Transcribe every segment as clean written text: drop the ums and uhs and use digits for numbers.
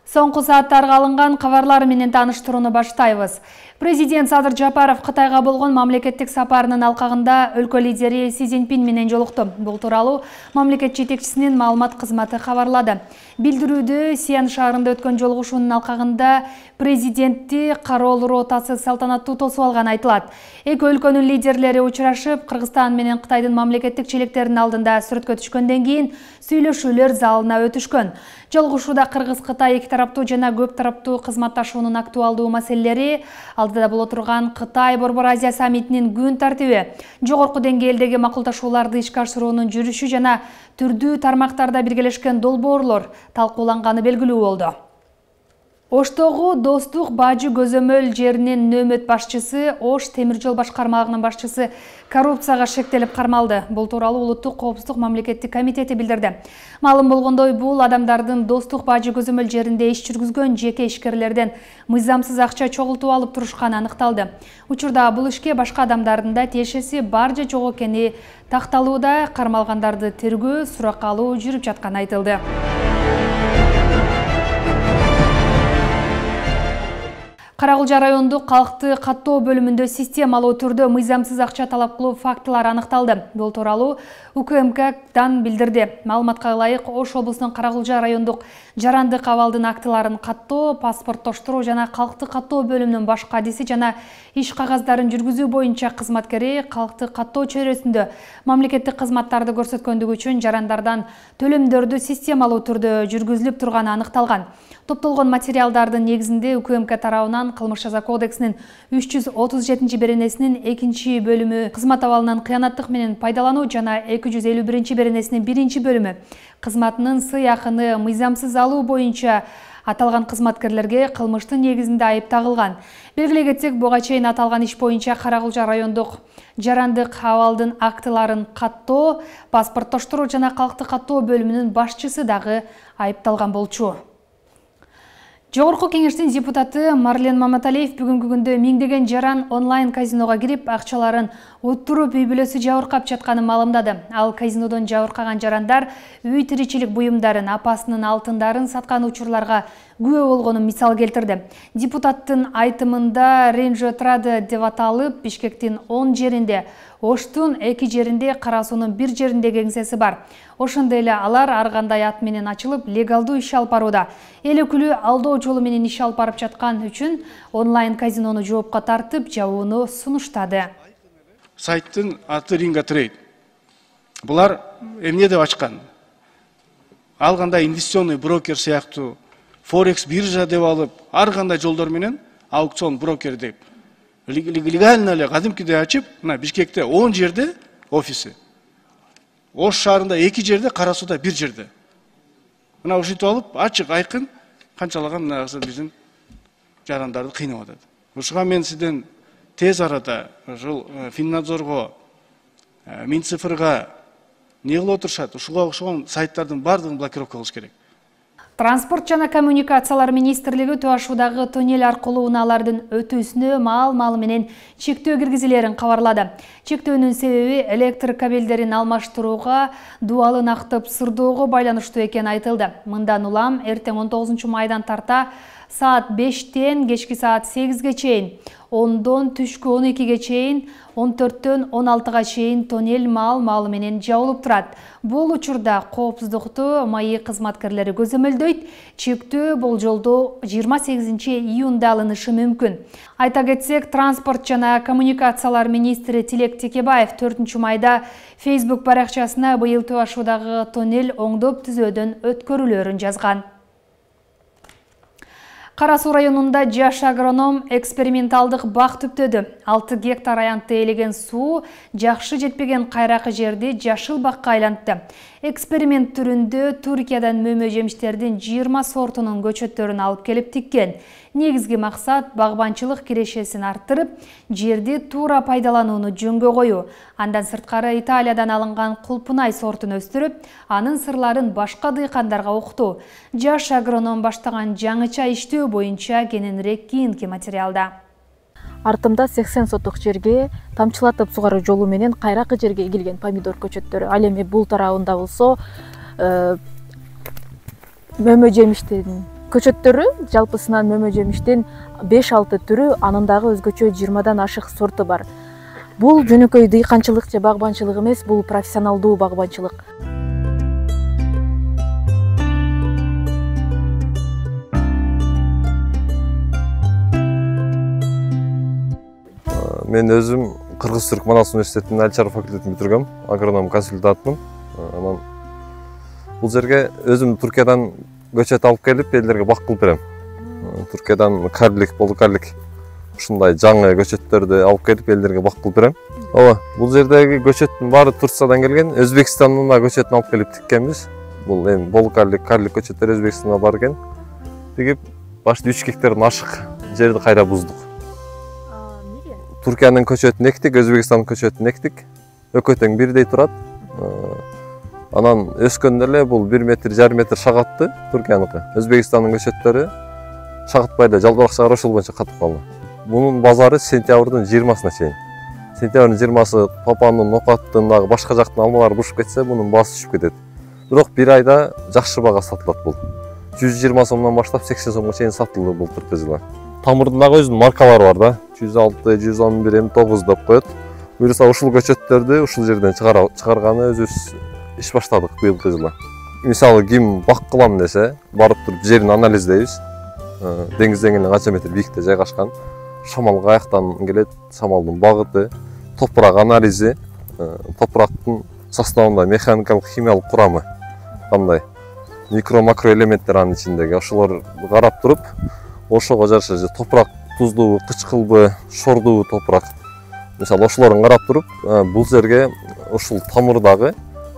Соңку сааттарга алынган кабарлар менен тааныштырууну баштайбыз. Президент Садыр Жапаров Кытайга болгон мамлекеттик сапарынын алкагында өлкө лидери Си Цзиньпин менен жолукту. Бул тууралуу мамлекет жетекчисинин маалымат кызматы кабарлады. Билдирүүдө Сиан шаарында өткөн жолугушуунун алкагында президентти кароол ротасы салтанаттуу тосуп алганы айтылат. Эки өлкөнүн лидерлери учурашып, Кыргызстан менен Кытайдын мамлекеттик челектеринин алдында сүрөткө түшкөндөн кийин сүйлөшүүлөр залына өтүшкөн. Жолугушууда Кыргыз-Кытай эки тараптуу жана көп тараптуу кызматташуунун актуалдуу маселелери, алдыда боло турган Кытай Борбор Азия саммитинин күн тартиби, жогорку деңгээлдеги макулдашууларды ишке ашыруунун жүрүшү жана түрдүү тармактарда биргелешкен долбоорлор талкууланганы белгилүү болду. Оштогу Достук Бажы көзөмөл жеринин нөөмөт башчысы, Ош темир жол башкармалыгынын башчысы коррупцияга шектелип кармалды. Бул тууралуу Улуттук коопсуздук мамлекеттик комитети билдирди. Маалым болгондой, бул адамдардын Достук Бажы көзөмөл жеринде иш жүргүзгөн жеке ишкерлерден мыйзамсыз акча чогултуп алып турушканы аныкталды. Учурда бул ишке башка адамдардын да тиешеси бар же жок экени такталууда, кармалгандарды тергөө, суракка алуу жүрүп жатканы айтылды. Карагулжа райондук калкты каттоо бөлүмүндө системалуу түрдө мыйзамсыз акча талап кылуу фактылары аныкталды. Бул тууралуу УКМКдан билдирди. Маалыматка ылайык, Ош облусунун Карагулжа райондук жарандык абалдын актыларын каттоо, паспорттоштуруу жана калкты каттоо бөлүмүнүн баш кадиси жана иш кагаздарын жүргүзүү боюнча кызматкери калкты каттоо чөйрөсүндө мамлекеттик кызматтарды көрсөткөндүгү үчүн жарандардан төлөмдөрдү системалуу түрдө жүргүзүлүп турганы аныкталган. Топтолгон материалдардын негизинде УКМК тарабынан Кылмыш жаза кодексинин 337-беренесинин 2-бөлүмү кызмат абалынан кыянаттык менен пайдалануу жана 251-беренесинин 1-бөлүмү кызматынын сыйакыны мыйзамсыз алуу боюнча аталган кызматкерлерге кылмыштын негизинде айып тагылган. Белгилей кетсек, буга чейин аталган иш боюнча Карагулжа райондук жарандык абалдын актыларын каттоо, паспорттоштуруу жана калкты каттоо бөлүмүнүн башчысы дагы айыпталган болчу. Жогорку кеңештин депутаты Марлен Маматалиев бүгүнкү күндө миңдеген жаран онлайн казинога кирип, акчаларын уттуруп үй бүлөсү жабыркап жатканын маалымдады. Ал казинодон жабыркаган жарандар үй тиричилик буюмдарын, апасынын алтындарын саткан учурларга күбө болгонун мисал келтирди. Депутаттын айтымында Ренжо Трада деп аталып, Бишкектин 10 жеринде, Оштун 2 жеринде, Кара суунун 1 жеринде кеңсеси бар. Ошондой эле алар ар кандай ат менен ачылып, легалдуу иш алып барууда. Эл өкүлү алдоо жолу менен иш алып барып жаткан үчүн онлайн казинону жоопко тартып, жабууну сунуштады. Сайттын аты Ринга Трейд. Булар эмне деп ачкан? Ал кандай инвестиционный брокер сыяктуу, Форекс биржа деп алып, ар кандай жолдор менен аукцион брокер деп легально эле кадимкидей ачып, мына Бишкекте 10 жерде офиси. Ош шаарында 2 жерде, Кара сууда 1 жерде. Мына ушинтип алып, ачык айкын канчалаган мына биздин жарандарды кыйнап атат. Ушуга мен сизден тез арада ушул Финнадзорго, Минцифрга не кылып отурушат? Ушуга окшогон сайттардын бардыгын блокировка кылыш керек. Транспорт жана коммуникациялар министрлиги Туашуудагы тоннель аркылуу унаалардын өтүүсүнө маал менен чектөө киргизилерин кабарлады. Чектөөнүн себеби электр кабелдерин алмаштырууга, дубалын актып сырдоого байланыштуу экени айтылды. Мындан улам эртең 19-майдан тарта саат 5-тен кечки саат 8-ге чейин, 10-дон түшкү 12-ге чейин, 14-төн 16-га чейин тоннель маал менен жабылып турат. Бул учурда коопсуздукту МАИ кызматкерлери көзөмөлдөйт. Чектөө болжолдуу 28-июнда алынышы мүмкүн. Айта кетсек, транспорт жана коммуникациялар министри Тилек Текебаев 4-майда Facebook баракчасына быйыл Туашуудагы тоннель оңдоп түзөөдөн өткөрүлөрүн жазган. Кара суу районунда жаш агроном эксперименталдык бак түптөдү. 6 гектар аянтты ээлеген суу жакшы жетпеген кайракы жерди жашыл бакка айлантты. Эксперимент түрүндө Туркиядан мөмө жемиштердин 20 сортунун көчөттөрүн алып келип тиккен. Негизги максат багбанчылык кирешесин арттырып, жерди туура пайдаланууну жөнгө коюу. Андан сырткары Италиядан алынган кулпунай сортун өстүрүп, анын сырларын башка дыйкандарга уктуу. Жаш агроном баштаган жаңыча иштөө боюнча кененирээк кийинки материалда. Артымда 80 сотук жерге тамчылатып сугаруу жолу менен кайракы жерге эгилген помидор көчөттөрү. Ал эми бул тарабында болсо мөмө жемиштердин көчөттөрү жалпысынан мөмө жемиштин 5-6 түрү, анын дагы өзгөчө 20дан ашык сорту бар. Бул жөнөкөй дыйканчылык же багбанчылык эмес, бул профессионалдуу багбанчылык. Мен өзүм Кыргыз-Түрк Манас университетинин айыл чарба факультетин бүтүргөм, агроном консультантмын. Анан бул жерге өзүм Түркиядан көчөт алып келип, элдерге бак кылып берем. Түркиядан карлик, полукарлик ушундай жаңы көчөттөрдү алып келип, элдерге бак кылып берем. Ооба, бул жердеги көчөттүн баары Турциядан келген, Өзбекстандан да көчөтүн алып келип тиккенбиз. Бул эми полукарлик, карлик көчөттөр Өзбекстандан бар экен. Тигип, башта 3 гектардан ашык жерди кайра буздук. Түркиянын көчөтүн эктик, Өзбекстандын көчөтүн эктик. Экөө тең бирдей турат. Анан өскөндө эле бул 1,5 метр шагатты Түркияныкы. Өзбекстандын көчөттөрү шагатпай эле жалбырак шаар ошол боюнча катып калды. Мунун базары сентябрдын 20-сына чейин. Сентябрдын 20-сы Папанын, Нокаттын дагы башка жактын алмалары бушуп кетсе, мунун баасы түшүп кетет. Бирок бир айда жакшы бага сатылат бул. 120 сомдон баштап 80 сомго чейин сатылды былтыркы жылы. Тамырдын дагы өзүнүн маркалары бар да. 106, 111, М9 деп коет. Буюрса ушул көчөттөрдү ушул жерден чыгарганы өзүбүз иш баштадык быйылкы жылы. Мисалы ким бак кылам десе, барып туруп жерин анализдейбиз. Деңизден эле канча метр бийикте жайгашкан. Шамал каяктан келет, шамалдын багыты, топурак анализи, топурактын составында механикалык, химиялык курамы кандай, микро-макро элементтер анын ичиндеги, ошолор карап туруп, ошого жараша топурак туздуубу, кычкылбы, шордубу топурак. Мисалы ошолорун карап туруп, бул жерге ушул тамырдагы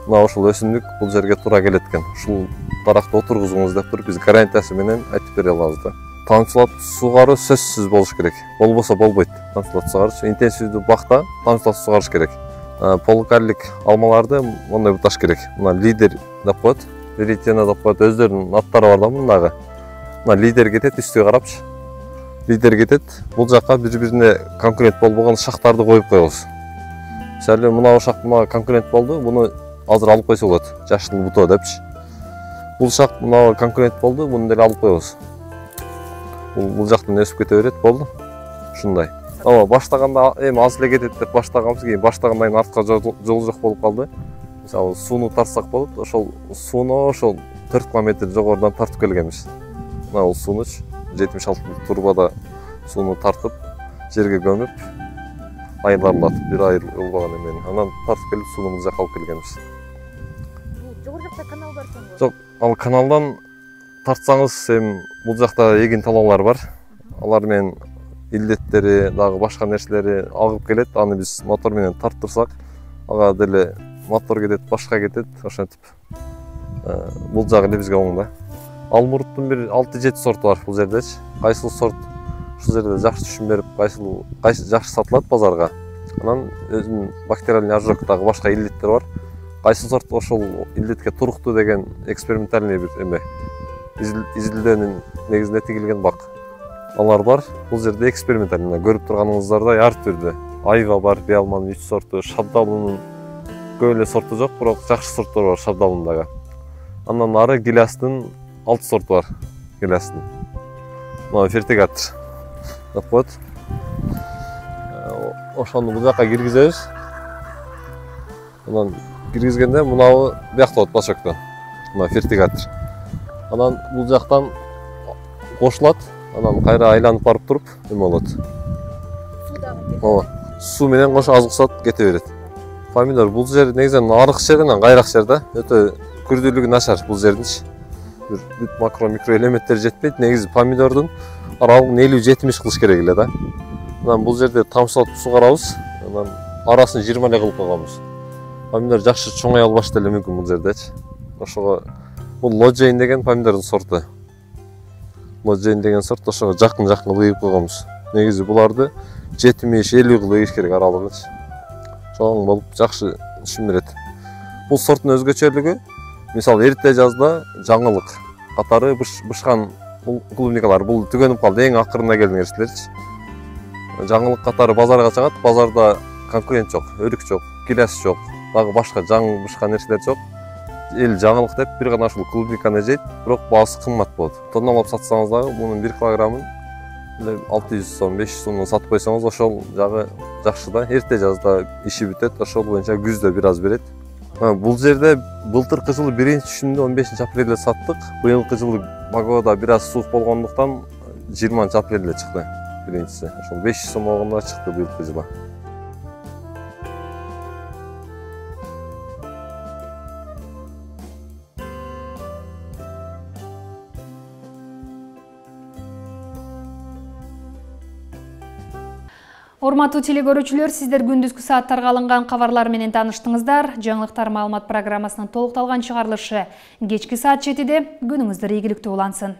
мына ошол өсүмдүк бул жерге туура келет экен. Ушул даракты отургузуңуз деп туруп биз гарантиясы менен айтып бере алабыз да. Тамчылатып сугаруу сөзсүз болуш керек. Болбосо болбойт. Тамчылатып сугарыш интенсивдүү бакта тамчылатып сугарыш керек. Полукарлик алмаларды мондай буташ керек. Мына лидер деп коет, веретена деп коет, өздөрүнүн аттары бар да мындагы. Мына лидер кетет, үстүгө карапчы. Лидер кетет, бул жакка бири-бирине конкурент болбогон шактарды коюп коебуз. Мисалы мына шак мына конкурент болду, буну азыр алып койсо болот. Жашыл буто депчи. Бул шак мына конкурент болду, буну деле алып коебуз. Бул жактан өсүп кете берет, болду. Ушундай. Ооба, баштаганда эми аз эле кетет деп баштаганбыз, кийин баштагандан кийин артка жол жок болуп калды. Мисалы сууну тартсак болот, ошол сууну ошол 4 километр жогорудан тартып келгенбиз. Мына бул суунуч 76 турбада сууну тартып, жерге көмүп, айылдарлатып, бир айыл болгон эмени. Анан тартып келип сууну жакка алып келгенбиз. Жогору жакта канал барсың? Жок, ал каналдан тартсаңыз, эми бул жакта эгин талаалар бар. Алар менен илдеттери, дагы башка нерселери агып келет. Аны биз мотор менен тарттырсак, ага деле мотор кетет, башка кетет, ошентип. Бул жагы эле бизге оң да. Алмурттун бир 6-7 сорту бар бул жердечи. Кайсыл сорт ушул жерде жакшы түшүм берип, кайсы жакшы сатылат базарга. Анан өзүнүн бактериальный ожог дагы башка илдеттер бар. Кайсы сорт ошол илдетке туруктуу деген экспериментальный бир эме изилдөөнүн негизинде тигилген бак. Алар бар. Бул жерде экспериментальный көрүп турганыңыздардай ар түрдүү. Айва бар, биалманын 3 сорту, шабдалунун көп эле сорту жок, бирок жакшы сорттор бар шабдалундагы. Андан ары гилястын 6 сорту бар. Гилястын. Мына фертигатор деп коет. Ошону бул жакка киргизебиз. Анан киргизгенде мынабы биякта болот башоктон. Мына фертигатор. Анан бул жактан кошулат. Анан кайра айланып барып туруп эме болот. Ооба. Суу менен кошо азыксат кете берет. Помидор бул жер негизинен арык жеринен кайрак жер да. Өтө күрдүүлүгү начар бул жердинчи. Бүт макро микро элементтер жетпейт. Негизи помидордун аралыгын 50-70 кылыш керек эле да. Анан бул жерде тамчылатып сугарабыз. Анан арасын 20 эле кылып койгонбуз. Помидор жакшы чоңой албаш деле мүмкүн бул жердечи. Ошого бул Лоджейн деген помидордун сорту. Лоджейн деген сорт ошого жакын ыйып койгонбуз. Негизи буларды 70-50 кылып ийиш керек аралыгычы. Чоң болуп жакшы түшүм берет. Бул сорттун өзгөчөлүгү, мисалы эрте жазда жаңылык катары бышкан клубникалар бул түгөнүп калды, эң акырында келген нерселерчи. Жаңылык катары базарга чыгат, базарда конкурент жок, өрүк жок, килес жок, дагы башка жаңы бышкан нерселер жок. эл жаңылык деп бир гана ушул клубниканы жейт, бирок баасы кымбат болот. Тонналап сатсаңыз дагы мунун 1 килограммын 600 сом, 500 сомдон сатып койсоңуз ошол жагы жакшы да. Эрте жазда иши бүтөт, ошол боюнча күздө бир аз берет. Бул жерде былтыркы жылы 1-түшүмдө 15 апрелде саттык. Быйылкы жылы Багода бир аз суук болгондуктан 20 апрелде чыкты биринчиси. Ошол 500 сом болгондо чыкты быйылкы жылы. Урматтуу телекөрүүчүлөр, сиздер күндүзгү сааттарга алынган кабарлар менен тааныштыңыздар. Жаңылыктар маалымат программасынын толукталган чыгарылышы кечки саат 7-де. Күнүңүздөр ийгиликтүү улансын.